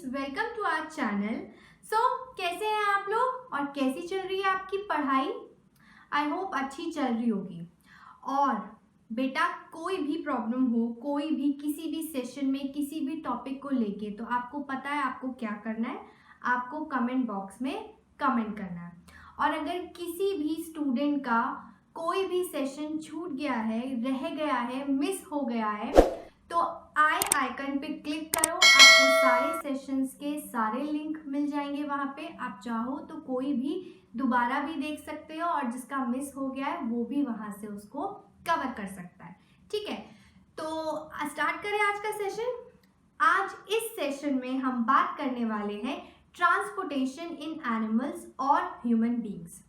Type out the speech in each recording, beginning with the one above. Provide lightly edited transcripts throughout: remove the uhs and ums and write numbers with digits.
Friends, welcome to our channel. कैसे हैं आप लोग और कैसी चल रही है आपकी पढ़ाई? आई होप अच्छी चल रही होगी। और बेटा, कोई भी प्रॉब्लम हो, कोई भी किसी भी सेशन में किसी भी टॉपिक को लेके, तो आपको पता है आपको क्या करना है। आपको कमेंट बॉक्स में कमेंट करना है। और अगर किसी भी स्टूडेंट का कोई भी सेशन छूट गया है, रह गया है, मिस हो गया है, तो आई आइकन पे क्लिक करो। आपको सारे सेशंस के सारे लिंक मिल जाएंगे वहां पे। आप चाहो तो कोई भी दोबारा भी देख सकते हो और जिसका मिस हो गया है वो भी वहां से उसको कवर कर सकता है। ठीक है, तो स्टार्ट करें आज का सेशन। आज इस सेशन में हम बात करने वाले हैं ट्रांसपोर्टेशन इन एनिमल्स और ह्यूमन बींग्स।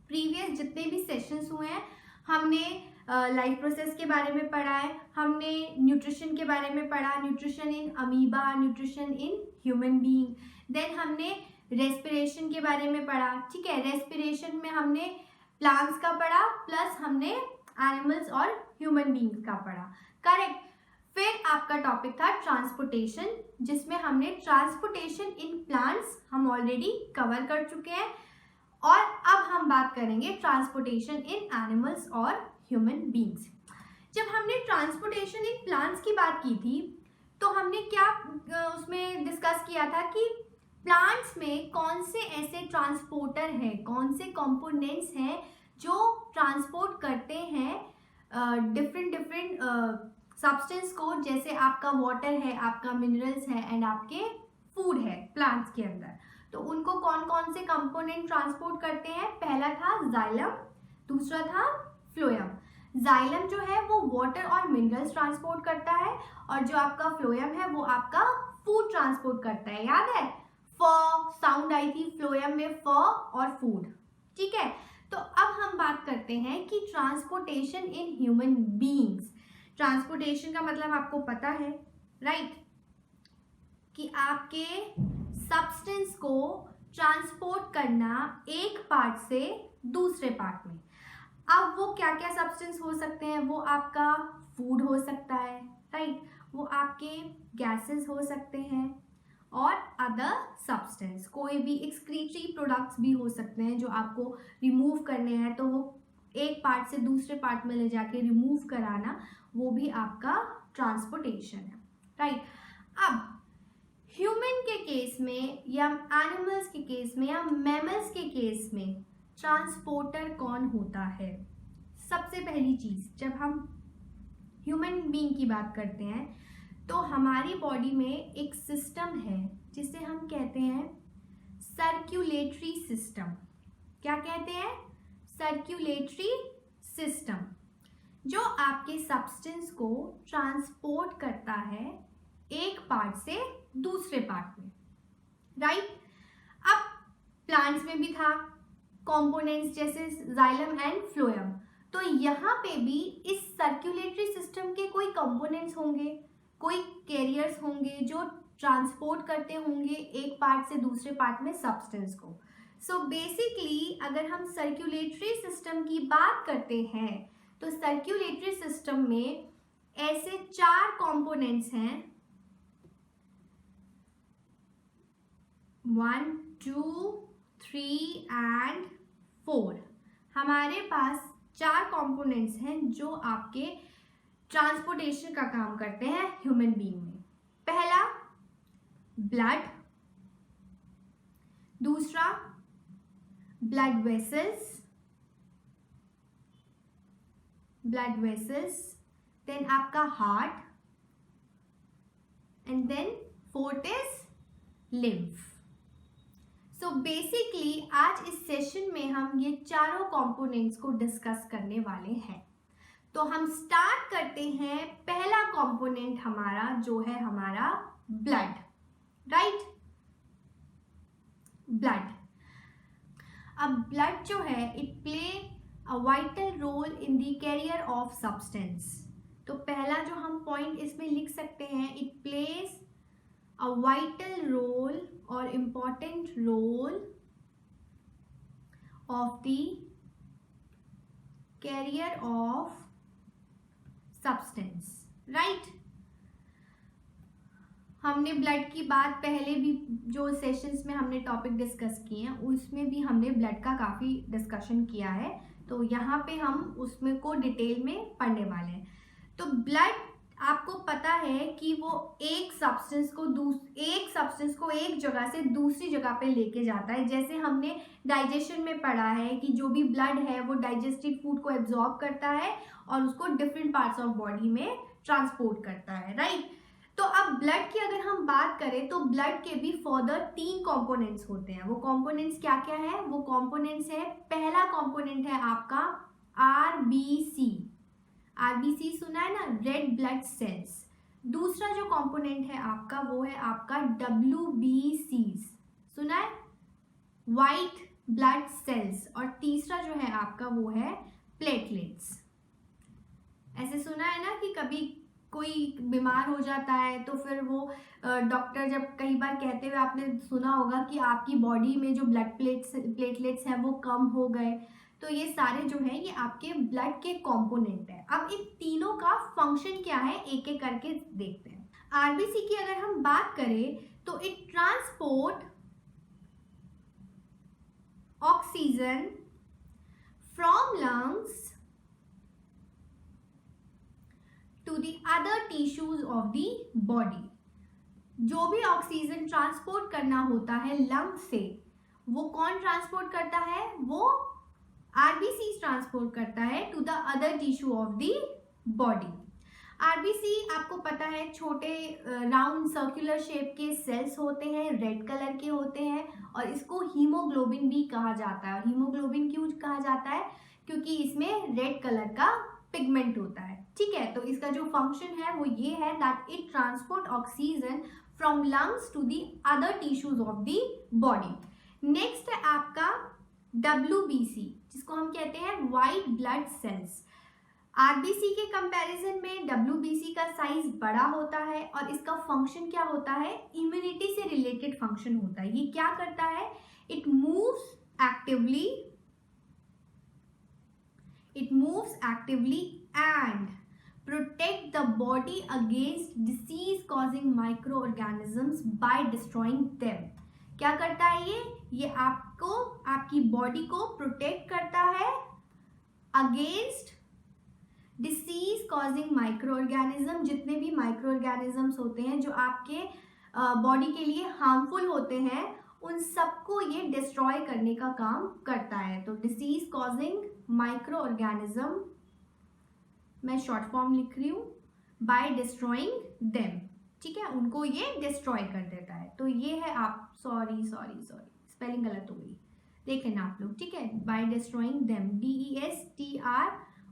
प्रीवियस जितने भी सेशंस हुए हैं, हमने लाइफ प्रोसेस के बारे में पढ़ा है, हमने न्यूट्रिशन के बारे में पढ़ा, nutrition in amoeba, nutrition in human being. Then हमने रेस्पिरेशन के बारे में पढ़ा। ठीक है, रेस्पिरेशन में हमने प्लांट्स का पढ़ा, प्लस हमने एनिमल्स और ह्यूमन बीइंग्स का पढ़ा। करेक्ट। फिर आपका टॉपिक था ट्रांसपोर्टेशन, जिसमें हमने ट्रांसपोर्टेशन इन प्लांट्स हम ऑलरेडी कवर कर चुके हैं। और अब हम बात करेंगे ट्रांसपोर्टेशन इन एनिमल्स और ह्यूमन बींग्स। जब हमने ट्रांसपोर्टेशन इन प्लांट्स की बात की थी, तो हमने क्या उसमें डिस्कस किया था कि प्लांट्स में कौन से ऐसे ट्रांसपोर्टर हैं, कौन से कंपोनेंट्स हैं जो ट्रांसपोर्ट करते हैं डिफरेंट सब्सटेंस को। जैसे आपका वाटर है, आपका मिनरल्स है एंड आपके फूड है प्लांट्स के अंदर। तो उनको कौन कौन से कंपोनेंट ट्रांसपोर्ट करते हैं? पहला था जाइलम, दूसरा था फ्लोएम। जाइलम जो है वो वाटर और मिनरल्स ट्रांसपोर्ट करता है, और जो आपका फ्लोएम है वो आपका फूड ट्रांसपोर्ट करता है। याद है, फ साउंड आई थी फ्लोएम में, फ और फूड। ठीक है, तो अब हम बात करते हैं कि transportation in human beings. Transportation का मतलब आपको पता है, राइट, कि आपके सब्सटेंस को ट्रांसपोर्ट करना एक पार्ट से दूसरे पार्ट में। अब वो क्या क्या सब्सटेंस हो सकते हैं? वो आपका फूड हो सकता है, राइट, वो आपके गैसेस हो सकते हैं और अदर सब्सटेंस, कोई भी एक्सक्रीटरी प्रोडक्ट्स भी हो सकते हैं जो आपको रिमूव करने हैं। तो वो एक पार्ट से दूसरे पार्ट में ले जाके रिमूव कराना, वो भी आपका ट्रांसपोर्टेशन है, राइट। अब ह्यूमन के केस में या एनिमल्स के केस में या मैमल्स के केस में ट्रांसपोर्टर कौन होता है? सबसे पहली चीज, जब हम ह्यूमन बीइंग की बात करते हैं तो हमारी बॉडी में एक सिस्टम है जिसे हम कहते हैं सर्कुलेटरी सिस्टम। क्या कहते हैं? सर्कुलेटरी सिस्टम, जो आपके सब्सटेंस को ट्रांसपोर्ट करता है एक पार्ट से दूसरे पार्ट में, राइट। अब प्लांट्स में भी था कंपोनेंट्स जैसे जाइलम एंड फ्लोएम, तो यहाँ पे भी इस सर्कुलेटरी सिस्टम के कोई कंपोनेंट्स होंगे, कोई कैरियर्स होंगे जो ट्रांसपोर्ट करते होंगे एक पार्ट से दूसरे पार्ट में सब्सटेंस को। सो बेसिकली अगर हम सर्कुलेटरी सिस्टम की बात करते हैं तो सर्कुलेटरी सिस्टम में ऐसे 4 कंपोनेंट्स हैं, 1, 2, 3 एंड 4। हमारे पास 4 कंपोनेंट्स हैं जो आपके ट्रांसपोर्टेशन का काम करते हैं ह्यूमन बीइंग में। पहला ब्लड, दूसरा ब्लड वेसल्स, देन आपका heart and then fourth is lymph. So basically आज इस सेशन में हम ये चारों कंपोनेंट्स को डिस्कस करने वाले हैं। तो हम स्टार्ट करते हैं। पहला कंपोनेंट हमारा जो है हमारा ब्लड, राइट, ब्लड। अब ब्लड जो है it play a vital role in the carrier of substance. तो पहला जो हम पॉइंट इसमें लिख सकते हैं, it plays a vital role or important role of the carrier of substance, right। हमने ब्लड की बात पहले भी जो सेशंस में हमने टॉपिक डिस्कस किए हैं उसमें भी हमने ब्लड का काफ़ी डिस्कशन किया है, तो यहाँ पे हम उसमें को डिटेल में पढ़ने वाले हैं। तो ब्लड आपको पता है कि वो एक सब्सटेंस को एक जगह से दूसरी जगह पे लेके जाता है। जैसे हमने डाइजेशन में पढ़ा है कि जो भी ब्लड है वो डाइजेस्टेड फूड को एब्जॉर्ब करता है और उसको डिफरेंट पार्ट्स ऑफ बॉडी में ट्रांसपोर्ट करता है, राइट। तो अब ब्लड की अगर हम बात करें तो ब्लड के भी फर्दर 3 कंपोनेंट्स होते हैं। वो कंपोनेंट्स क्या क्या है? वो कंपोनेंट्स है, पहला कंपोनेंट है आपका आरबीसी। आरबीसी सुना है ना, रेड ब्लड सेल्स। दूसरा जो कंपोनेंट है आपका वो है आपका डब्ल्यूबीसी, सुना है, व्हाइट ब्लड सेल्स। और तीसरा जो है आपका वो है प्लेटलेट्स। ऐसे सुना है ना कि कभी कोई बीमार हो जाता है तो फिर वो डॉक्टर जब कई बार कहते हुए आपने सुना होगा कि आपकी बॉडी में जो ब्लड प्लेटलेट्स हैं वो कम हो गए। तो ये सारे जो है ये आपके ब्लड के कंपोनेंट है। अब इन तीनों का फंक्शन क्या है एक एक करके देखते हैं। आरबीसी की अगर हम बात करें तो it transport oxygen from lungs to the other tissues of the body. जो भी ऑक्सीजन ट्रांसपोर्ट करना होता है लंग से, वो कौन ट्रांसपोर्ट करता है? वो आरबीसी ट्रांसपोर्ट करता है to the other tissue of the body. RBC आपको पता है छोटे राउंड सर्कुलर शेप के सेल्स होते हैं, रेड कलर के होते हैं और इसको हीमोग्लोबिन भी कहा जाता है। हीमोग्लोबिन क्यों कहा जाता है? क्योंकि इसमें रेड कलर का पिगमेंट होता है, ठीक है। तो इसका जो फंक्शन है वो ये है that it transport oxygen from lungs to the other tissues of the body. Next है आपका WBC, जिसको हम कहते हैं व्हाइट ब्लड सेल्स। आरबीसी के कंपैरिजन में WBC का साइज बड़ा होता है और इसका फंक्शन क्या होता है? इम्यूनिटी से रिलेटेड फंक्शन होता है। ये क्या करता है? It moves actively and protect the body against disease causing microorganisms by destroying them। क्या करता है ये आपको आपकी बॉडी को प्रोटेक्ट करता है against disease causing micro organism. जितने भी माइक्रो ऑर्गेनिजम्स होते हैं जो आपके बॉडी के लिए हार्मफुल होते हैं उन सबको ये डिस्ट्रॉय करने का काम करता है। तो डिसीज कॉजिंग माइक्रो ऑर्गेनिज्म, मैं शॉर्ट फॉर्म लिख रही हूँ, बाय डिस्ट्रॉइंग देम, ठीक है, उनको ये डिस्ट्रॉय कर देता है। तो ये है आप सॉरी स्पेलिंग गलत हो गई, देख लेना आप लोग, ठीक है। By destroying them,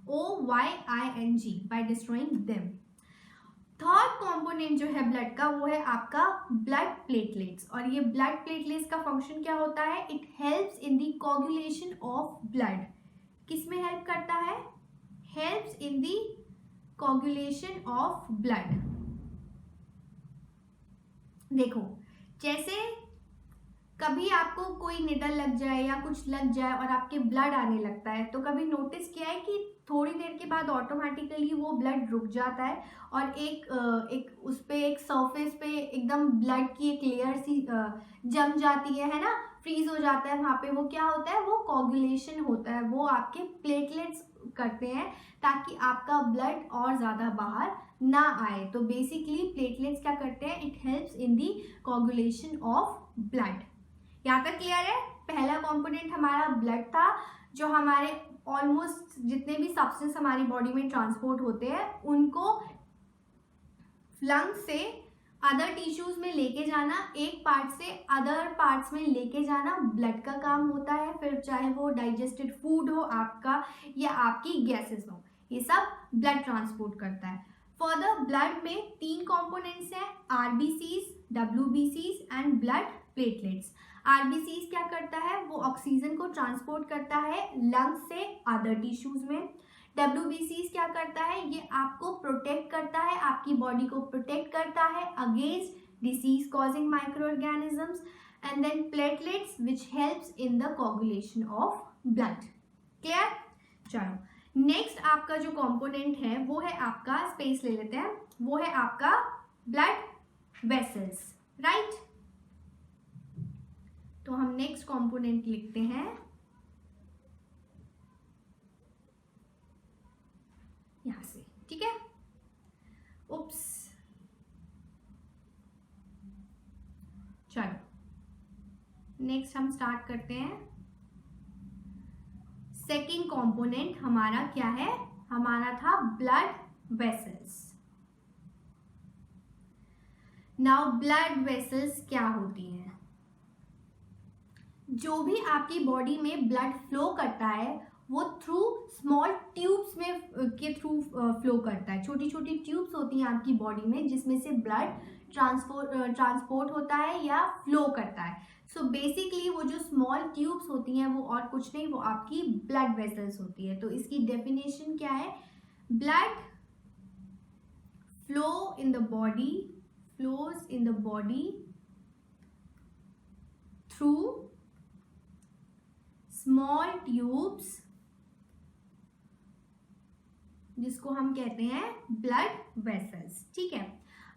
DESTROYING, by destroying them. Third component जो है ब्लड का वो है आपका ब्लड प्लेटलेट्स। और ये ब्लड प्लेटलेट्स का फंक्शन क्या होता है? It helps in the coagulation of blood. किस में हेल्प करता है? Helps in the coagulation of blood. देखो, जैसे कभी आपको कोई निडल लग जाए या कुछ लग जाए और आपके ब्लड आने लगता है, तो कभी नोटिस किया है कि थोड़ी देर के बाद ऑटोमेटिकली वो ब्लड रुक जाता है और एक उस पे एक सरफेस पे एकदम ब्लड की एक लेयर सी जम जाती है ना, फ्रीज हो जाता है वहाँ पे। वो क्या होता है? वो कोगुलेशन होता है, वो आपके प्लेटलेट्स करते हैं ताकि आपका ब्लड और ज़्यादा बाहर ना आए। तो बेसिकली प्लेटलेट्स क्या करते हैं? It helps in the coagulation of blood. यहाँ तक क्लियर है? पहला कंपोनेंट हमारा ब्लड था, जो हमारे ऑलमोस्ट जितने भी सब्सटेंस हमारी बॉडी में ट्रांसपोर्ट होते हैं उनको लंग्स से अदर टिश्यूज में लेके जाना, एक पार्ट से अदर पार्ट्स में लेके जाना ब्लड का काम होता है। फिर चाहे वो डाइजेस्टेड फूड हो आपका या आपकी गैसेस हो, ये सब ब्लड ट्रांसपोर्ट करता है। फर्दर ब्लड में 3 कंपोनेंट्स हैं, आरबीसीज, डब्ल्यूबीसीज एंड ब्लड प्लेटलेट्स। आरबीसीज क्या करता है? वो ऑक्सीजन को ट्रांसपोर्ट करता है लंग्स से अदर टिश्यूज में। WBCs क्या करता है? ये आपको प्रोटेक्ट करता है, आपकी बॉडी को प्रोटेक्ट करता है against disease causing micro organisms. And then platelets which helps in the coagulation of blood. Clear? चलो नेक्स्ट आपका जो कंपोनेंट है वो है आपका, स्पेस ले लेते हैं, वो है आपका ब्लड वेसल्स, राइट। तो हम नेक्स्ट कंपोनेंट लिखते हैं यहां से, ठीक है। उप्स, चलो नेक्स्ट हम स्टार्ट करते हैं। सेकेंड कंपोनेंट हमारा क्या है, हमारा था blood vessels. Now blood vessels क्या होती हैं? जो भी आपकी बॉडी में ब्लड फ्लो करता है वो थ्रू स्मॉल ट्यूब्स में के थ्रू फ्लो करता है। छोटी छोटी ट्यूब्स होती हैं आपकी बॉडी में जिसमें से ब्लड ट्रांसपोर्ट होता है या फ्लो करता है। सो बेसिकली वो जो स्मॉल ट्यूब्स होती हैं वो और कुछ नहीं, वो आपकी ब्लड वेसल्स होती है। तो इसकी डेफिनेशन क्या है? Blood flow in the body, flows in the body through small tubes जिसको हम कहते हैं ब्लड वेसल्स, ठीक है।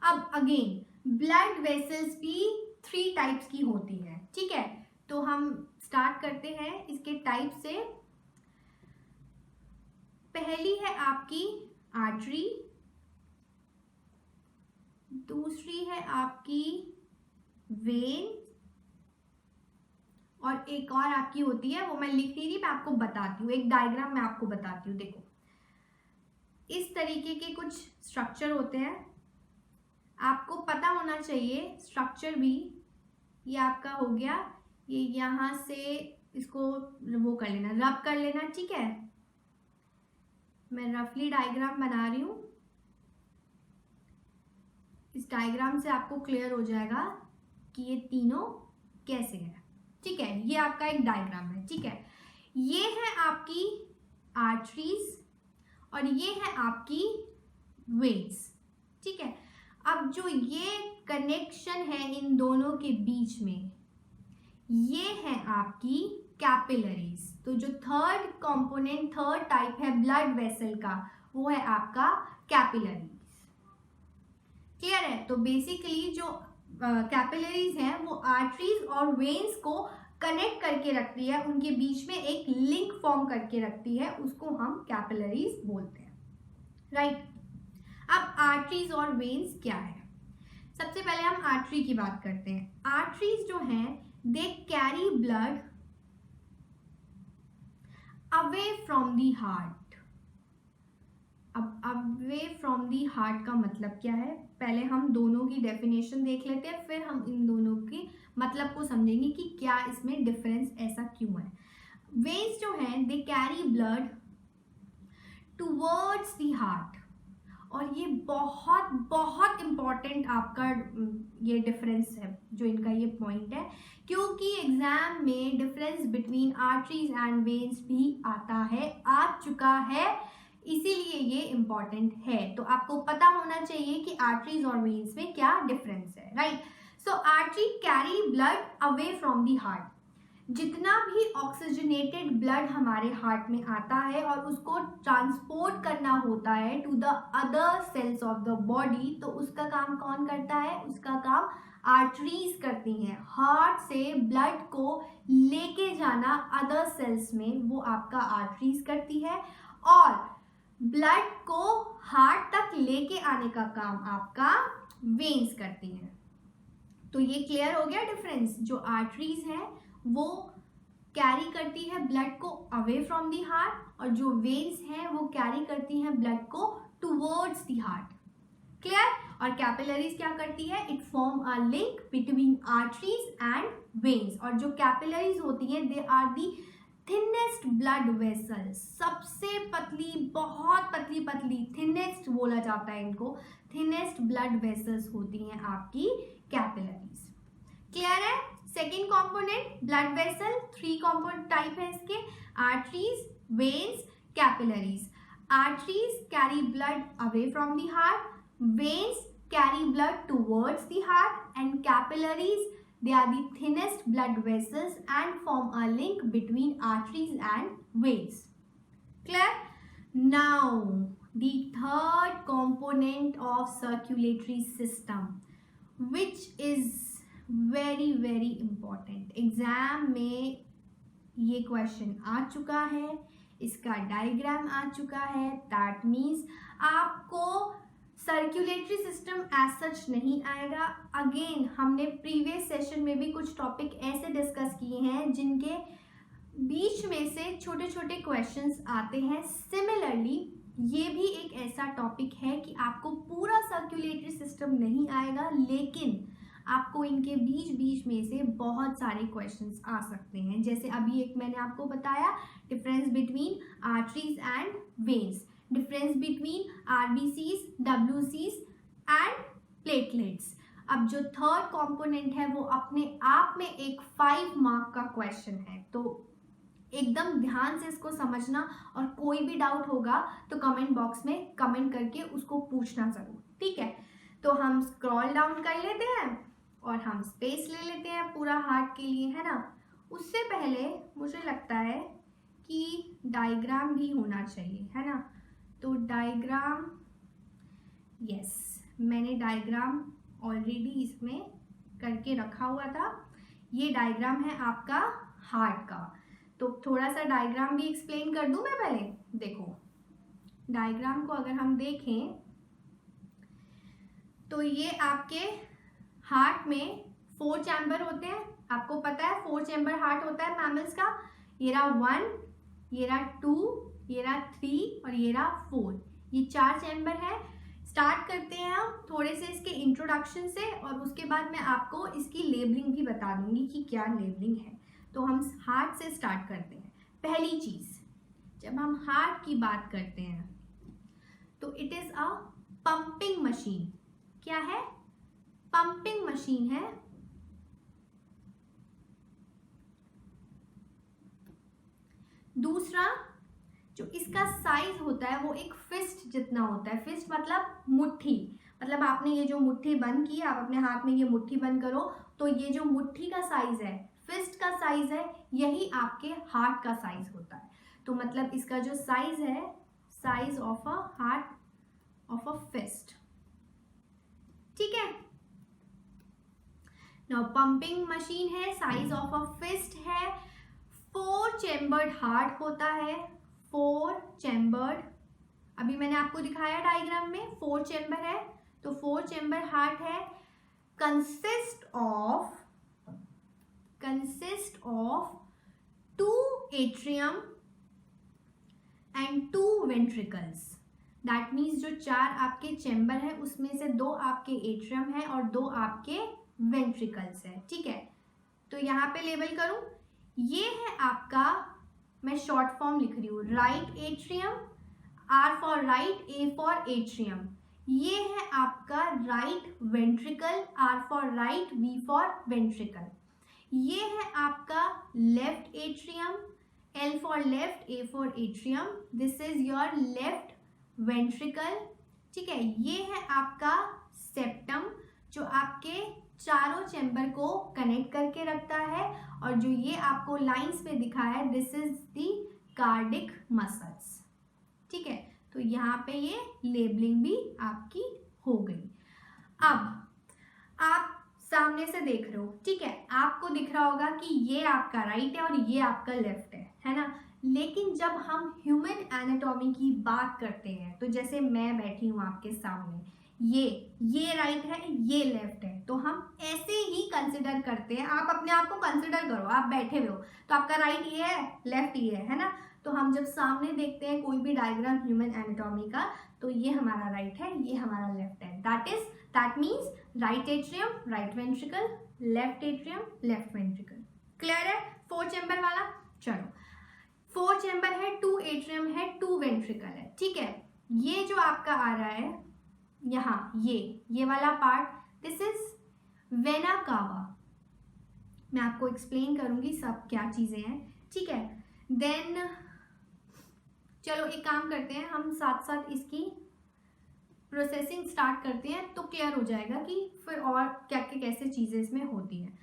अब अगेन ब्लड वेसल्स भी 3 टाइप्स की होती है, ठीक है। तो हम स्टार्ट करते हैं इसके टाइप से। पहली है आपकी आर्टरी, दूसरी है आपकी वेन, और एक और आपकी होती है, वो मैं लिख नहीं रही, मैं आपको बताती हूँ, एक डायग्राम में आपको बताती हूँ। देखो इस तरीके के कुछ स्ट्रक्चर होते हैं, आपको पता होना चाहिए स्ट्रक्चर भी। ये आपका हो गया, ये यहाँ से इसको वो कर लेना, रब कर लेना, ठीक है। मैं रफली डायग्राम बना रही हूँ, इस डायग्राम से आपको क्लियर हो जाएगा कि ये तीनों कैसे है, ठीक है। ये आपका एक डायग्राम है, ठीक है। ये है आपकी आर्टरीज और ये है आपकी वेन्स, ठीक है। अब जो ये कनेक्शन है इन दोनों के बीच में, ये है आपकी कैपिलरीज। तो जो थर्ड कंपोनेंट, थर्ड टाइप है ब्लड वेसल का, वो है आपका कैपिलरीज। क्लियर है? तो बेसिकली जो कैपिलरीज हैं वो आर्टरीज और वेन्स को कनेक्ट करके रखती है, उनके बीच में एक लिंक फॉर्म करके रखती है, उसको हम कैपिलरीज बोलते हैं, राइट। अब आर्टरीज और वेन्स क्या है? सबसे पहले हम आर्टरी की बात करते हैं। आर्टरीज जो हैं they carry blood away from the heart. अब अवे फ्रॉम दी हार्ट का मतलब क्या है? पहले हम दोनों की डेफिनेशन देख लेते हैं, फिर हम इन दोनों के मतलब को समझेंगे कि क्या इसमें डिफरेंस ऐसा क्यों है। वेन्स जो हैं they carry blood towards the heart, और ये बहुत बहुत इंपॉर्टेंट आपका ये डिफरेंस है, जो इनका ये पॉइंट है, क्योंकि एग्जाम में difference between arteries and veins भी आता है, आ चुका है, इसीलिए ये इंपॉर्टेंट है। तो आपको पता होना चाहिए कि आर्टरीज और वेन्स में क्या डिफरेंस है, right. So artery carry blood away from the heart. जितना भी ऑक्सीजनेटेड ब्लड हमारे हार्ट में आता है और उसको ट्रांसपोर्ट करना होता है to the other cells of the body, तो उसका काम कौन करता है? उसका काम आर्टरीज करती हैं। हार्ट से ब्लड को लेके जाना अदर सेल्स में, वो आपका आर्टरीज करती है, और ब्लड को हार्ट तक लेके आने का काम आपका वेन्स करती हैं। तो ये क्लियर हो गया डिफरेंस। जो आर्टरीज है वो कैरी करती है ब्लड को अवे फ्रॉम दी हार्ट, और जो वेन्स हैं वो कैरी करती हैं ब्लड को टुवर्ड्स दी हार्ट। क्लियर? और कैपिलरीज क्या करती है? It form a link between arteries and veins. और जो कैपिलरीज होती हैं they are the thinnest blood vessels, सबसे पतली, बहुत पतली पतली, थिनेस्ट बोला जाता है इनको, थिनेस्ट ब्लड वेसल्स होती हैं आपकी कैपिलरीज। क्लियर है? Second component blood vessel, 3 component type है इसके, arteries, veins, capillaries. Arteries carry blood away from the heart, veins carry blood towards the heart, and capillaries, they are the thinnest blood vessels and form a link between arteries and veins. Clear? Now the third component of circulatory system, which is very very important. Exam में ये question आ चुका है, इसका diagram आ चुका है। That means आपको circulatory system as such नहीं आएगा। अगेन हमने प्रीवियस सेशन में भी कुछ टॉपिक ऐसे डिस्कस किए हैं जिनके बीच में से छोटे छोटे क्वेश्चंस आते हैं। सिमिलरली ये भी एक ऐसा टॉपिक है कि आपको पूरा सर्कुलेटरी सिस्टम नहीं आएगा, लेकिन आपको इनके बीच बीच में से बहुत सारे क्वेश्चंस आ सकते हैं। जैसे अभी एक मैंने आपको बताया, difference between arteries and veins, difference between RBCs, डब्ल्यूसीज एंड प्लेटलेट्स। अब जो थर्ड कंपोनेंट है वो अपने आप में एक 5 मार्क का क्वेश्चन है, तो एकदम ध्यान से इसको समझना, और कोई भी डाउट होगा तो कमेंट बॉक्स में कमेंट करके उसको पूछना जरूर, ठीक है। तो हम स्क्रॉल डाउन कर लेते हैं और हम स्पेस ले लेते हैं पूरा हार्ट के लिए, है ना। उससे पहले मुझे लगता है कि डायग्राम भी होना चाहिए, है ना। तो डायग्राम, यस, मैंने डायग्राम ऑलरेडी इसमें करके रखा हुआ था। ये डायग्राम है आपका हार्ट का, तो थोड़ा सा डायग्राम भी एक्सप्लेन कर दूं मैं पहले। देखो, डायग्राम को अगर हम देखें तो ये आपके हार्ट में 4 चैम्बर होते हैं। आपको पता है 4 चैम्बर हार्ट होता है मैमल्स का। ये रहा 1, ये रहा 2, ये रहा 3 और ये रहा 4। ये 4 चैम्बर है। स्टार्ट करते हैं हम थोड़े से इसके इंट्रोडक्शन से, और उसके बाद मैं आपको इसकी लेबलिंग भी बता दूंगी कि क्या लेबलिंग है। तो हम हार्ट से स्टार्ट करते हैं। पहली चीज, जब हम हार्ट की बात करते हैं तो it is a pumping machine. क्या है? पंपिंग मशीन है। दूसरा, जो इसका साइज होता है वो एक फिस्ट जितना होता है। फिस्ट मतलब मुट्ठी, मतलब आपने ये जो मुट्ठी बंद की, आप अपने हाथ में ये मुट्ठी बंद करो तो ये जो मुट्ठी का साइज है, फिस्ट का साइज है, यही आपके हार्ट का साइज होता है। तो मतलब इसका जो साइज है, size of a heart of a fist, ठीक है। नाउ पंपिंग मशीन है, साइज ऑफ अ फिस्ट है, 4 चैम्बर्ड हार्ट होता है। 4 चैम्बर्ड, अभी मैंने आपको दिखाया डायग्राम में 4 चैम्बर है, तो 4 चैम्बर हार्ट है। Consist of 2 atrium and 2 ventricles. That means जो 4 आपके चैम्बर है उसमें से 2 आपके एट्रियम है और 2 आपके वेंट्रिकल्स है, ठीक है। तो यहाँ पे लेबल करूं, ये है आपका, मैं शॉर्ट फॉर्म लिख रही हूँ, right atrium, R for right, A for atrium. ये है आपका right ventricle, R for right, V for ventricle. ये है आपका left atrium, L for left, A for atrium. This is your left ventricle, ठीक है। ये है आपका सेप्टम, जो आपके चारों चैम्बर को कनेक्ट करके रखता है, और जो ये आपको लाइंस पे दिखा है, this is the cardiac muscles, ठीक है। तो यहाँ पे ये लेबलिंग भी आपकी हो गई। अब आप सामने से देख रहे हो, ठीक है, आपको दिख रहा होगा कि ये आपका राइट है और ये आपका लेफ्ट है ना। लेकिन जब हम ह्यूमन एनाटॉमी की बात करते हैं, तो जैसे मैं बैठी हूँ आपके सामने, ये राइट है, ये लेफ्ट है, तो हम ऐसे ही कंसिडर करते हैं। आप अपने आप को कंसिडर करो, आप बैठे हुए हो तो आपका राइट ये है, लेफ्ट ये है ना। तो हम जब सामने देखते हैं कोई भी डायग्राम ह्यूमन एनाटॉमी का, तो ये हमारा राइट है, ये हमारा लेफ्ट है। That means right atrium, right ventricle, left atrium, left ventricle. Clear है 4 चैम्बर वाला? चलो, 4 चैम्बर है, 2 एट्रियम है, 2 वेंट्रिकल है, ठीक है। ये जो आपका आ रहा है यहाँ, ये वाला part, this is vena cava. मैं आपको एक्सप्लेन करूंगी सब क्या चीजें हैं, ठीक है। देन चलो एक काम करते हैं, हम साथ साथ इसकी प्रोसेसिंग स्टार्ट करते हैं, तो क्लियर हो जाएगा कि फिर और क्या क्या कैसे चीजें इसमें होती हैं।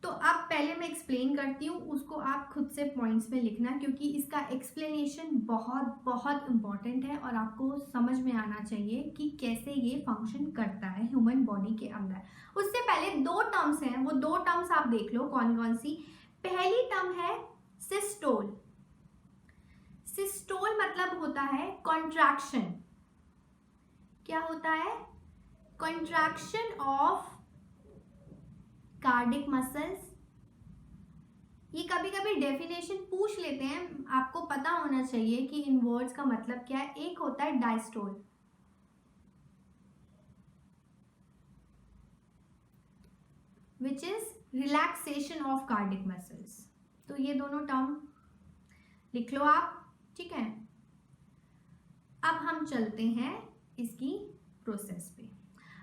तो अब पहले मैं एक्सप्लेन करती हूँ, उसको आप खुद से पॉइंट्स में लिखना, क्योंकि इसका एक्सप्लेनेशन बहुत बहुत इम्पॉर्टेंट है और आपको समझ में आना चाहिए कि कैसे ये फंक्शन करता है ह्यूमन बॉडी के अंदर। उससे पहले 2 टर्म्स हैं, वो 2 टर्म्स आप देख लो कौन कौन सी। पहली टर्म है सिस्टोल। सिस्टोल मतलब होता है कॉन्ट्रैक्शन। क्या होता है? Contraction of cardiac muscles. ये कभी कभी डेफिनेशन पूछ लेते हैं, आपको पता होना चाहिए कि इन वर्ड्स का मतलब क्या है। एक होता है diastole, which is relaxation of cardiac muscles. तो ये दोनों टर्म लिख लो आप, ठीक है। अब हम चलते हैं इसकी प्रोसेस पे।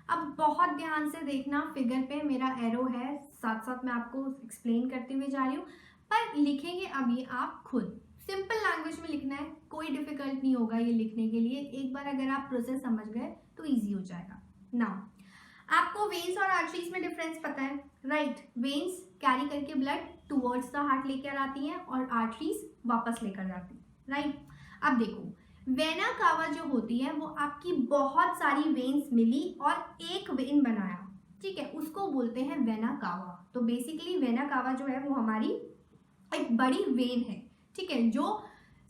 अब बहुत ध्यान से देखना, फिगर पे मेरा एरो है, साथ साथ मैं आपको एक्सप्लेन करते हुए जा रही हूँ, पर लिखेंगे अभी आप खुद। सिंपल लैंग्वेज में लिखना है, कोई डिफिकल्ट नहीं होगा ये लिखने के लिए। एक बार अगर आप प्रोसेस समझ गए तो इजी हो जाएगा। नाउ आपको वेन्स और आर्टरीज में डिफरेंस पता है, राइट? वेन्स कैरी करके ब्लड टुवर्ड्स द हार्ट लेकर आती हैं और आर्टरीज वापस लेकर जाती है, राइट? अब देखो, वेना कावा जो होती है वो आपकी बहुत सारी वेन्स मिली और एक वेन बनाया, ठीक है, उसको बोलते हैं वेना कावा। तो बेसिकली वेना कावा जो है वो हमारी एक बड़ी वेन है, ठीक है, जो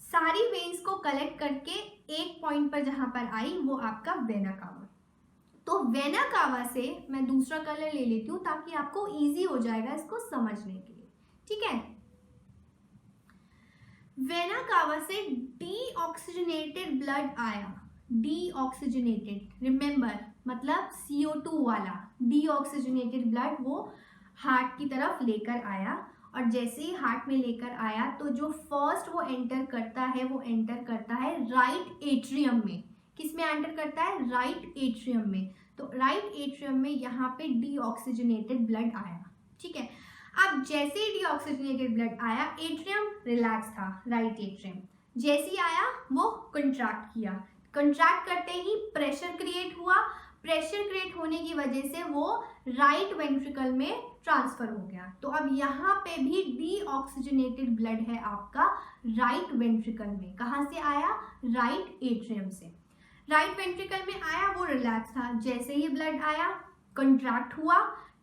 सारी वेन्स को कलेक्ट करके एक पॉइंट पर जहां पर आई वो आपका वेना कावा। तो वेना कावा से मैं दूसरा कलर ले लेती हूँ ताकि आपको इजी हो जाएगा इसको समझने के लिए, ठीक है। वेना कावा से डीऑक्सीजनेटेड ब्लड आया। डीऑक्सीजनेटेड, रिमेंबर, मतलब CO2 वाला डीऑक्सीजनेटेड ब्लड वो हार्ट की तरफ लेकर आया। और जैसे ही हार्ट में लेकर आया तो जो फर्स्ट वो एंटर करता है वो एंटर करता है राइट एट्रियम में। किस में एंटर करता है? राइट एट्रियम में। तो राइट एट्रियम में यहाँ पे डीऑक्सीजनेटेड ब्लड आया, ठीक है। अब जैसे ही डीऑक्सीजनेटेड ब्लड आया, एट्रियम रिलैक्स था, राइट एट्रियम जैसे ही आया वो कंट्रैक्ट किया। कंट्रैक्ट करते ही प्रेशर क्रिएट हुआ। प्रेशर क्रिएट होने की वजह से वो राइट वेंट्रिकल में ट्रांसफर हो गया। तो अब यहाँ पे भी डीऑक्सीजनेटेड ब्लड है आपका राइट वेंट्रिकल में। कहाँ से आया? राइट एट्रियम से। राइट वेंट्रिकल में आया, वो रिलैक्स था। जैसे ही ब्लड आया कंट्रैक्ट हुआ,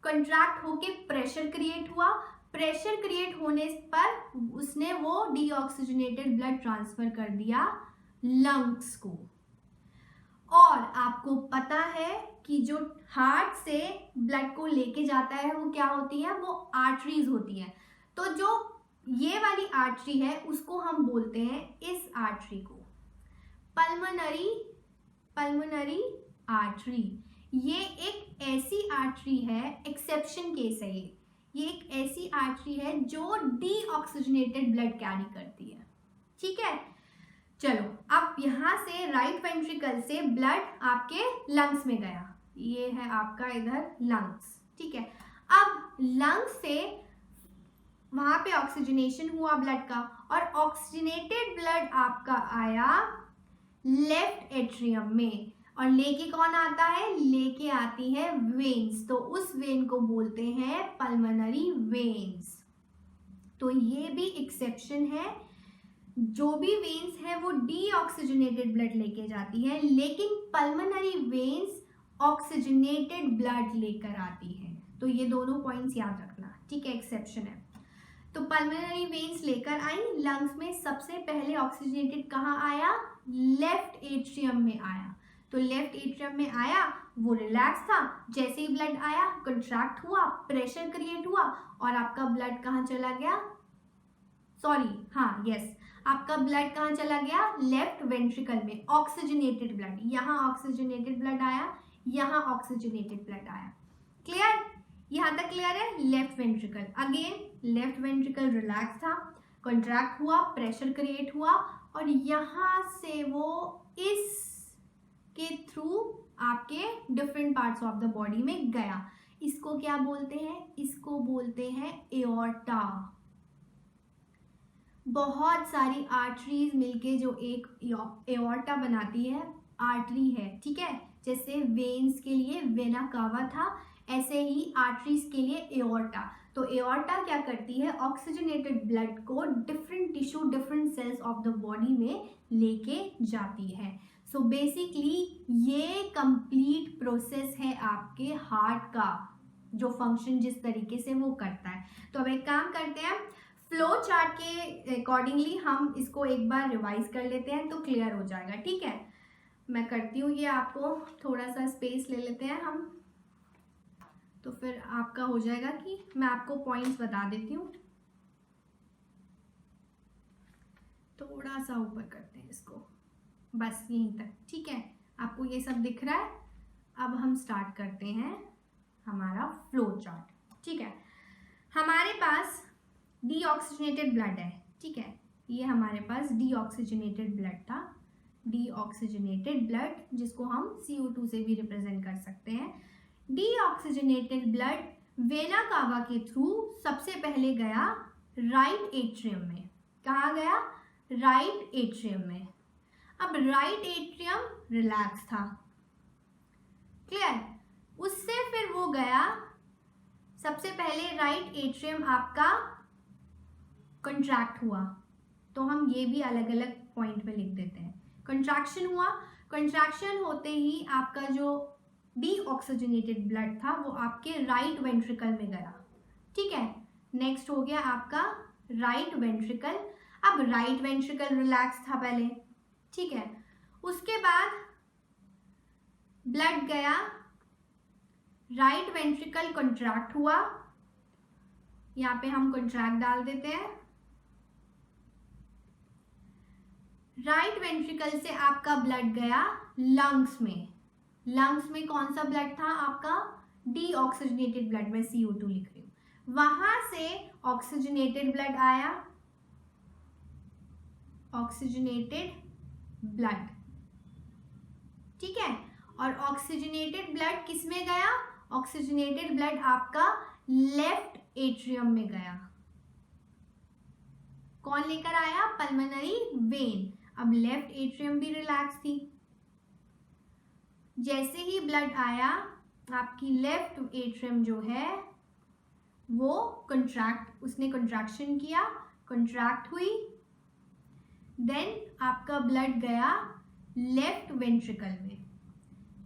कंट्रैक्ट होके प्रेशर क्रिएट हुआ। प्रेशर क्रिएट होने पर उसने वो डीऑक्सीजनेटेड ब्लड ट्रांसफर कर दिया लंग्स को। और आपको पता है कि जो हार्ट से ब्लड को लेके जाता है वो क्या होती है? वो आर्टरीज होती है। तो जो ये वाली आर्टरी है उसको हम बोलते हैं, इस आर्टरी को पल्मोनरी आर्टरी। ये एक ऐसी आर्टरी है, एक्सेप्शन केस है ये एक ऐसी आर्टरी है जो डीऑक्सीजनेटेड ब्लड कैरी करती है, ठीक है। चलो, अब यहाँ से राइट वेंट्रिकल से ब्लड आपके लंग्स में गया। ये है आपका इधर लंग्स, ठीक है। अब लंग्स से वहां पे ऑक्सीजनेशन हुआ ब्लड का, और ऑक्सीजनेटेड ब्लड आपका आया लेफ्ट एट्रियम में। और लेके कौन आता है? लेके आती है वेन्स। तो उस वेन को बोलते हैं पल्मोनरी वेन्स। तो ये भी एक्सेप्शन है, जो भी वेन्स है वो डीऑक्सीजनेटेड ब्लड लेके जाती है, लेकिन पल्मोनरी वेन्स ऑक्सीजनेटेड ब्लड लेकर आती है। तो ये दोनों पॉइंट्स याद रखना, ठीक है, एक्सेप्शन है। तो पल्मोनरी वेन्स लेकर आई लंग्स में। सबसे पहले ऑक्सीजनेटेड कहाँ आया? लेफ्ट एट्रियम में आया। तो लेफ्ट एट्रियम में आया, वो रिलैक्स था। जैसे ही ब्लड आया कंट्रैक्ट हुआ, प्रेशर क्रिएट हुआ, और आपका ब्लड कहाँ चला गया? आपका ब्लड कहाँ चला गया? लेफ्ट वेंट्रिकल में। ऑक्सीजनेटेड ब्लड, यहाँ ऑक्सीजनेटेड ब्लड आया, यहाँ ऑक्सीजनेटेड ब्लड आया। क्लियर? यहाँ तक क्लियर है? Left ventricle, again left ventricle relax था, कंट्रैक्ट हुआ, प्रेशर क्रिएट हुआ, और यहाँ से वो इस के थ्रू आपके different parts of the body में गया। इसको क्या बोलते हैं? इसको बोलते हैं एओर्टा। बहुत सारी आर्टरीज मिलके जो एक एओर्टा बनाती है, आर्टरी है, ठीक है। जैसे वेन्स के लिए वेना कावा था, ऐसे ही आर्टरीज के लिए एओर्टा। तो एओर्टा क्या करती है, ऑक्सीजनेटेड ब्लड को different tissue, different cells of the body में लेके जाती है। सो बेसिकली ये कंप्लीट प्रोसेस है आपके हार्ट का, जो फंक्शन जिस तरीके से वो करता है। तो अब एक काम करते हैं, फ्लो चार्ट के अकॉर्डिंगली हम इसको एक बार रिवाइज कर लेते हैं तो क्लियर हो जाएगा, ठीक है। मैं करती हूँ ये, आपको थोड़ा सा स्पेस ले लेते हैं हम, तो फिर आपका हो जाएगा कि मैं आपको पॉइंट्स बता देती हूँ। थोड़ा सा ऊपर करते हैं इसको, बस यहीं तक, ठीक है। आपको ये सब दिख रहा है। अब हम स्टार्ट करते हैं हमारा फ्लो चार्ट, ठीक है। हमारे पास डीऑक्सीजनेटेड ब्लड है, ठीक है। ये हमारे पास डीऑक्सीजनेटेड ब्लड था, डीऑक्सीजनेटेड ब्लड जिसको हम CO2 से भी रिप्रेजेंट कर सकते हैं। डीऑक्सीजनेटेड ब्लड वेना कावा के थ्रू सबसे पहले गया राइट एट्रियम में। कहाँ गया? राइट एट्रियम में। अब राइट एट्रियम रिलैक्स था, क्लियर। उससे फिर वो गया, सबसे पहले राइट एट्रियम आपका कंट्रैक्ट हुआ, तो हम ये भी अलग अलग पॉइंट पे लिख देते हैं। कंट्रैक्शन हुआ, कंट्रैक्शन होते ही आपका जो डीऑक्सीजनेटेड ब्लड था वो आपके राइट वेंट्रिकल में गया, ठीक है। नेक्स्ट हो गया आपका राइट वेंट्रिकल। अब राइट वेंट्रिकल रिलैक्स था पहले, ठीक है। उसके बाद ब्लड गया, राइट वेंट्रिकल कंट्रैक्ट हुआ, यहाँ पे हम कंट्रैक्ट डाल देते हैं। राइट वेंट्रिकल से आपका ब्लड गया लंग्स में। लंग्स में कौन सा ब्लड था आपका? डीऑक्सीजनेटेड ब्लड, में CO2 लिख रही हूं। वहां से ऑक्सीजनेटेड ब्लड आया, ऑक्सीजनेटेड ब्लड, ठीक है। और ऑक्सीजनेटेड ब्लड किस में गया? ऑक्सीजनेटेड ब्लड आपका लेफ्ट एट्रियम में गया। कौन लेकर आया? Pulmonary vein. अब लेफ्ट एट्रियम भी रिलैक्स थी। जैसे ही ब्लड आया, आपकी लेफ्ट एट्रियम जो है वो कंट्रैक्ट, उसने कंट्रैक्शन किया, कंट्रैक्ट हुई। देन आपका ब्लड गया लेफ्ट वेंट्रिकल में,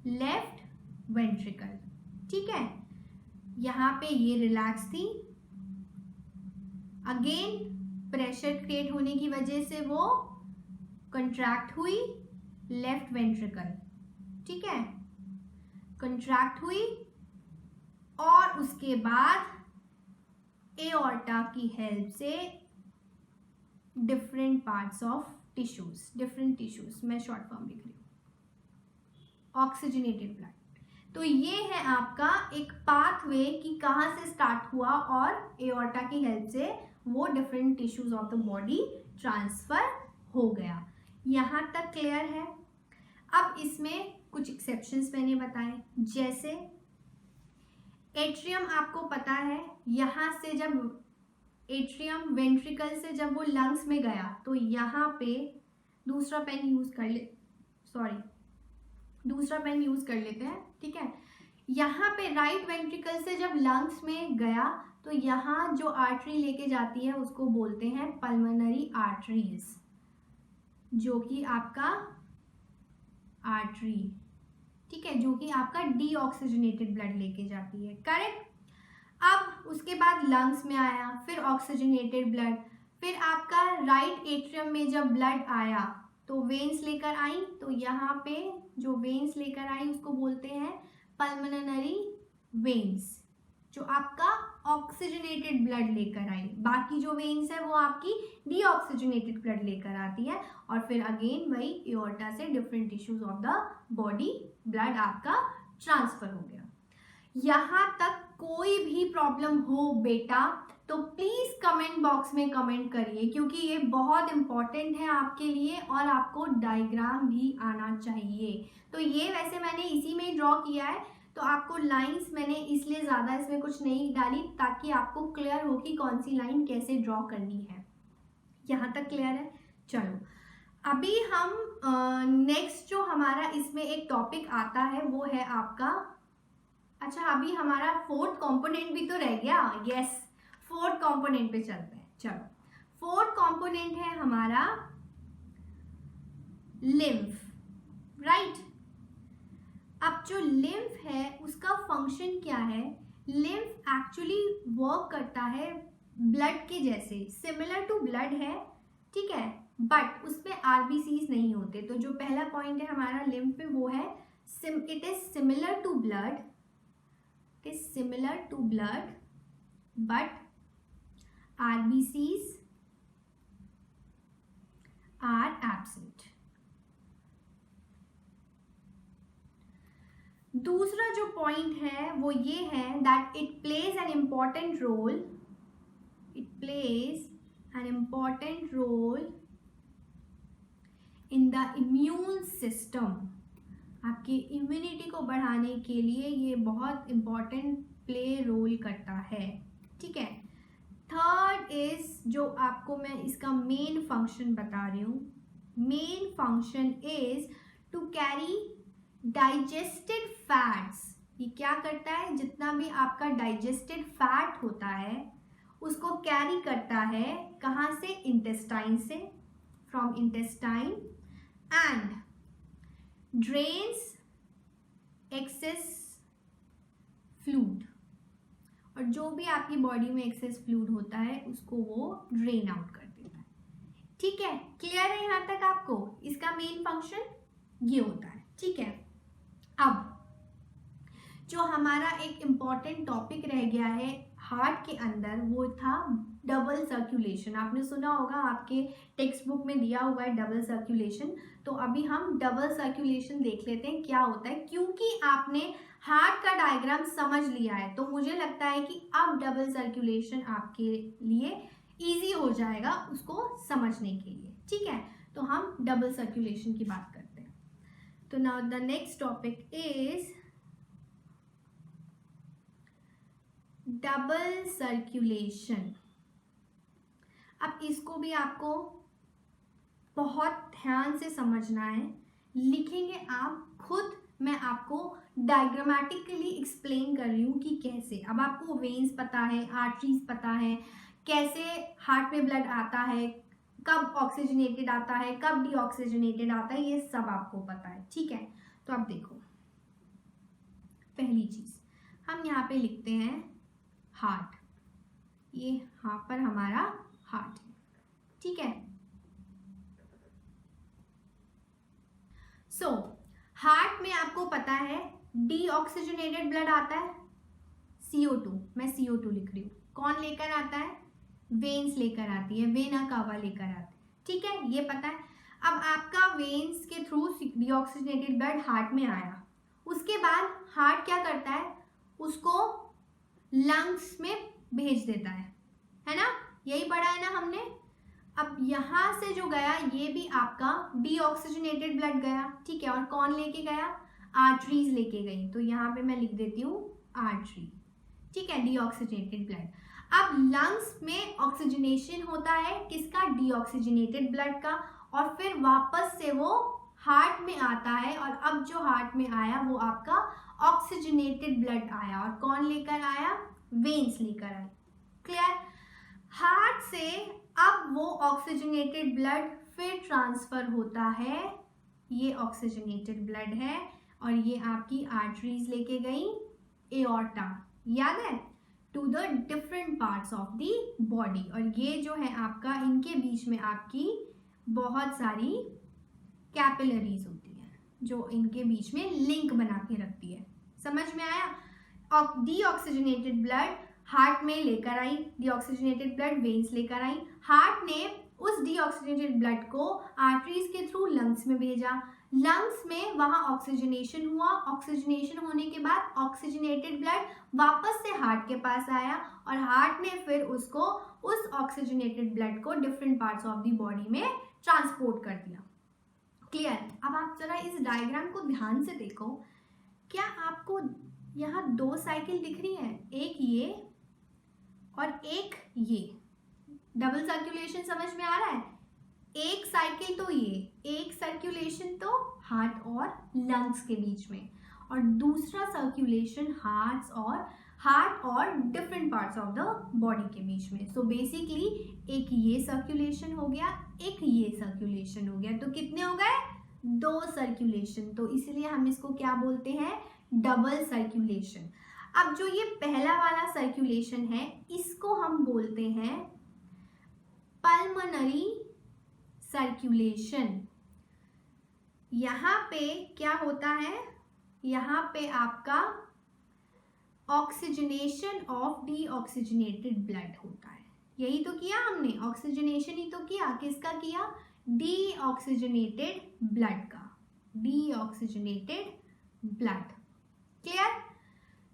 लेफ्ट वेंट्रिकल, ठीक है। यहां पे ये रिलैक्स थी। अगेन प्रेशर क्रिएट होने की वजह से वो कंट्रैक्ट हुई, लेफ्ट वेंट्रिकल, ठीक है, कंट्रैक्ट हुई। और उसके बाद एओर्टा की हेल्प से different parts of tissues, different tissues, मैं शॉर्ट फॉर्म लिख रही हूँ, ऑक्सीजनेटेड ब्लड। तो ये है आपका एक पाथवे कि कहाँ से स्टार्ट हुआ और एओर्टा की हेल्प से वो different tissues of the body transfer हो गया। यहाँ तक क्लियर है। अब इसमें कुछ एक्सेप्शंस मैंने बताए, जैसे एट्रियम आपको पता है, यहाँ से जब एट्रियम वेंट्रिकल से जब वो लंग्स में गया तो यहाँ पे दूसरा पेन यूज कर लेते हैं, ठीक है। यहाँ पे राइट वेंट्रिकल से जब लंग्स में गया तो यहाँ जो आर्टरी लेके जाती है उसको बोलते हैं पल्मोनरी आर्टरीज, जो कि आपका आर्टरी, ठीक है, जो कि आपका डीऑक्सीजनेटेड ब्लड लेके जाती है, करेक्ट। अब उसके बाद लंग्स में आया, फिर ऑक्सीजनेटेड ब्लड, फिर आपका राइट एट्रियम में जब ब्लड आया तो वेन्स लेकर आई, तो यहाँ पे जो वेन्स लेकर आई उसको बोलते हैं पल्मोनरी वेन्स, जो आपका ऑक्सीजनेटेड ब्लड लेकर आई। बाकी जो वेन्स है वो आपकी डीऑक्सीजनेटेड ब्लड लेकर आती है। और फिर अगेन वही एओर्टा से different tissues of the body blood आपका ट्रांसफर हो गया। यहाँ तक कोई भी प्रॉब्लम हो बेटा तो प्लीज कमेंट बॉक्स में कमेंट करिए, क्योंकि ये बहुत इंपॉर्टेंट है आपके लिए और आपको डायग्राम भी आना चाहिए। तो ये वैसे मैंने इसी में ही ड्रॉ किया है, तो आपको लाइंस मैंने इसलिए ज़्यादा इसमें कुछ नहीं डाली ताकि आपको क्लियर हो कि कौन सी लाइन कैसे ड्रॉ करनी है। यहाँ तक क्लियर है? चलो अभी हम नेक्स्ट जो हमारा इसमें एक टॉपिक आता है वो है आपका, अच्छा अभी हमारा फोर्थ कंपोनेंट भी तो रह गया, यस, फोर्थ कंपोनेंट पे चलते हैं। चलो, फोर्थ कंपोनेंट है हमारा लिम्फ, राइट। अब जो लिम्फ है उसका फंक्शन क्या है? लिम्फ एक्चुअली वर्क करता है ब्लड के जैसे, सिमिलर टू ब्लड है, ठीक है, बट उसमें आरबीसीज नहीं होते। तो जो पहला पॉइंट है हमारा लिम्फ पे वो है it is similar to blood, it is similar to blood but RBCs are absent. दूसरा जो पॉइंट है वो ये है that it plays an important role, it plays an important role in the immune system. आपकी इम्यूनिटी को बढ़ाने के लिए ये बहुत इम्पॉर्टेंट प्ले रोल करता है, ठीक है। थर्ड इज, जो आपको मैं इसका मेन फंक्शन बता रही हूँ, main function is to carry digested fats. ये क्या करता है? जितना भी आपका डाइजेस्टेड फैट होता है उसको कैरी करता है, कहाँ से? इंटेस्टाइन से, from intestine, and drains access fluid, और जो भी आपकी बॉडी में एक्सेस फ्लूइड होता है उसको वो ड्रेन आउट कर देता है, ठीक है। क्लियर है यहाँ तक आपको? इसका मेन फंक्शन ये होता है, ठीक है। अब जो हमारा एक इम्पॉर्टेंट टॉपिक रह गया है हार्ट के अंदर वो था डबल सर्कुलेशन। आपने सुना होगा, आपके टेक्स्ट बुक में दिया हुआ है डबल सर्कुलेशन। तो अभी हम डबल सर्कुलेशन देख लेते हैं क्या होता है। क्योंकि आपने हार्ट का डायग्राम समझ लिया है तो मुझे लगता है कि अब डबल सर्कुलेशन आपके लिए इजी हो जाएगा उसको समझने के लिए, ठीक है। तो हम डबल सर्कुलेशन की बात करते हैं। तो now the next topic is double circulation. अब इसको भी आपको बहुत ध्यान से समझना है, लिखेंगे आप खुद, मैं आपको डायग्रामेटिकली एक्सप्लेन कर रही हूँ कि कैसे। अब आपको वेन्स पता है, आर्टरीज पता है, कैसे हार्ट में ब्लड आता है, कब ऑक्सीजनेटेड आता है, कब डीऑक्सीजनेटेड आता है, ये सब आपको पता है, ठीक है। तो अब देखो, पहली चीज हम यहाँ पे लिखते हैं हार्ट, ये यहाँ पर हमारा हार्ट है, ठीक है। सो हार्ट में आपको पता है डीऑक्सीजनेटेड ब्लड आता है, CO2, मैं CO2 लिख रही हूँ। कौन लेकर आता है? वेन्स लेकर आती है, वेना कावा लेकर आती है, ठीक है, ये पता है। अब आपका वेन्स के थ्रू डीऑक्सीजनेटेड ब्लड हार्ट में आया, उसके बाद हार्ट क्या करता है? उसको लंग्स में भेज देता है ना, यही पढ़ा है ना हमने। अब यहाँ से जो गया ये भी आपका डीऑक्सीजनेटेड ब्लड गया, ठीक है, और कौन लेके गया? आर्टरीज लेके गई। तो यहाँ पे मैं लिख देती हूँ आर्टरी, ठीक है, डीऑक्सीजनेटेड ब्लड। अब लंग्स में ऑक्सीजनेशन होता है किसका? डीऑक्सीजनेटेड ब्लड का, और फिर वापस से वो हार्ट में आता है, और अब जो हार्ट में आया वो आपका ऑक्सीजनेटेड ब्लड आया, और कौन लेकर आया? वेन्स लेकर आए। क्लियर? हार्ट से अब वो ऑक्सीजनेटेड ब्लड फिर ट्रांसफर होता है, ये ऑक्सीजनेटेड ब्लड है, और ये आपकी आर्टरीज लेके गई एओर्टा, याद है, to the different parts of the body. और ये जो है आपका, इनके बीच में आपकी बहुत सारी कैपिलरीज होती हैं जो इनके बीच में लिंक बना के रखती है। समझ में आया? डीऑक्सीजनेटेड ब्लड हार्ट में लेकर आई, डीऑक्सीजनेटेड ब्लड वेन्स लेकर आई, हार्ट ने उस डीऑक्सीजनेटेड ब्लड को आर्टरीज के थ्रू लंग्स में भेजा, लंग्स में वहां ऑक्सीजनेशन हुआ, ऑक्सीजनेशन होने के बाद ऑक्सीजनेटेड ब्लड वापस से हार्ट के पास आया, और हार्ट ने फिर उसको, उस ऑक्सीजनेटेड ब्लड को different parts of the body में ट्रांसपोर्ट कर दिया। क्लियर? अब आप जरा इस डायग्राम को ध्यान से देखो, क्या आपको यहाँ दो साइकिल दिख रही है, एक ये और एक ये। डबल सर्कुलेशन समझ में आ रहा है? एक साइकिल तो ये, एक सर्कुलेशन तो हार्ट और लंग्स के बीच में, और दूसरा सर्कुलेशन हार्ट और हार्ट और different parts of the body के बीच में। सो बेसिकली एक ये सर्कुलेशन हो गया, एक ये सर्कुलेशन हो गया, तो कितने हो गए? 2 सर्कुलेशन। तो इसलिए हम इसको क्या बोलते हैं? Double circulation. अब जो ये पहला वाला सर्कुलेशन है इसको हम बोलते हैं पल्मोनरी सर्कुलेशन। यहाँ पे क्या होता है? यहाँ पे आपका ऑक्सीजनेशन ऑफ डीऑक्सीजनेटेड ब्लड होता है। यही तो किया हमने, ऑक्सीजनेशन ही तो किया। किसका किया? डीऑक्सीजनेटेड ब्लड का, डीऑक्सीजनेटेड ब्लड। क्लियर?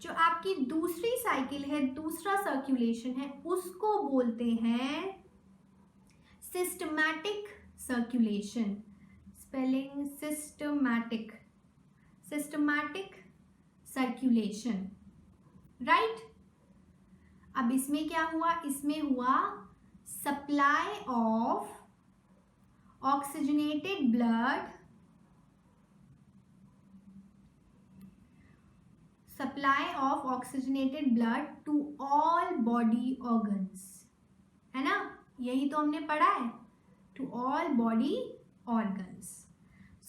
जो आपकी दूसरी साइकिल है, दूसरा सर्कुलेशन है, उसको बोलते हैं systematic circulation. Spelling systematic, systematic circulation, right? अब इसमें क्या हुआ? इसमें हुआ supply of oxygenated blood, supply of oxygenated blood to all body organs, है ना? यही तो हमने पढ़ा है, to all body organs.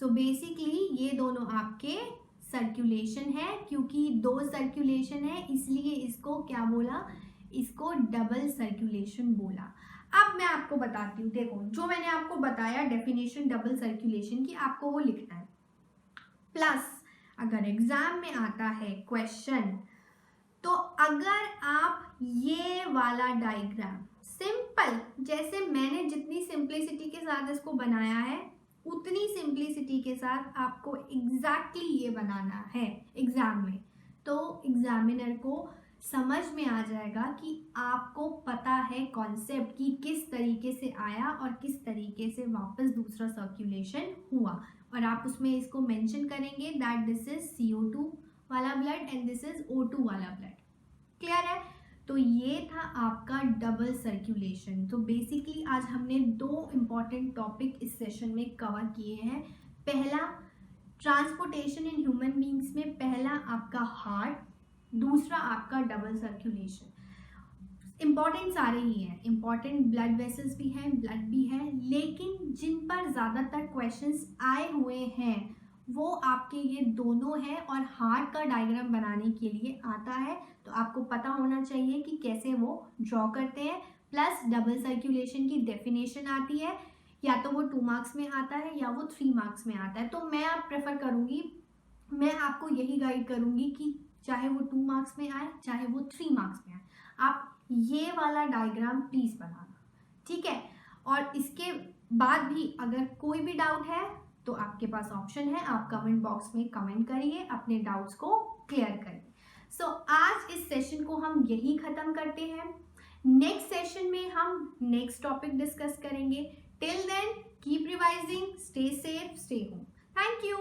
So basically ये दोनों आपके सर्कुलेशन है। क्योंकि 2 सर्कुलेशन है इसलिए इसको क्या बोला? इसको डबल सर्कुलेशन बोला। अब मैं आपको बताती हूँ, देखो जो मैंने आपको बताया डेफिनेशन डबल सर्कुलेशन की, आपको वो लिखना है। प्लस अगर एग्जाम में आता है क्वेश्चन, तो अगर आप ये वाला डायग्राम सिंपल, जैसे मैंने जितनी सिंप्लिसिटी के साथ इसको बनाया है उतनी सिंप्लिसिटी के साथ आपको एग्जैक्टली ये बनाना है एग्जाम में, तो एग्जामिनर को समझ में आ जाएगा कि आपको पता है कॉन्सेप्ट कि किस तरीके से आया और किस तरीके से वापस दूसरा सर्कुलेशन हुआ। और आप उसमें इसको मेंशन करेंगे दैट दिस इज CO2 वाला blood and this is O2 वाला ब्लड। क्लियर है? तो ये था आपका डबल सर्कुलेशन। तो बेसिकली आज हमने 2 इम्पॉर्टेंट टॉपिक इस सेशन में कवर किए हैं। पहला ट्रांसपोर्टेशन इन ह्यूमन बींग्स में, पहला आपका हार्ट, दूसरा आपका डबल सर्कुलेशन। इम्पॉर्टेंट सारे ही हैं, इम्पॉर्टेंट ब्लड वेसल्स भी हैं, ब्लड भी है, लेकिन जिन पर ज़्यादातर क्वेश्चंस आए हुए हैं वो आपके ये दोनों हैं और हार्ट का डायग्राम बनाने के लिए आता है। तो आपको पता होना चाहिए कि कैसे वो ड्रॉ करते हैं। प्लस डबल सर्कुलेशन की डेफिनेशन आती है, या तो वो 2 मार्क्स में आता है या वो 3 मार्क्स में आता है। तो मैं आप प्रेफर करूँगी, मैं आपको यही गाइड करूँगी कि चाहे वो 2 मार्क्स में आए चाहे वो 3 मार्क्स में आए, आप ये वाला डायग्राम प्लीज़ बनाना, ठीक है? और इसके बाद भी अगर कोई भी डाउट है तो आपके पास ऑप्शन है, आप कमेंट बॉक्स में कमेंट करिए, अपने डाउट्स को क्लियर करिए। सो आज इस सेशन को हम यही ख़त्म करते हैं। नेक्स्ट सेशन में हम नेक्स्ट टॉपिक डिस्कस करेंगे। Till then keep revising, stay safe, stay home. Thank you.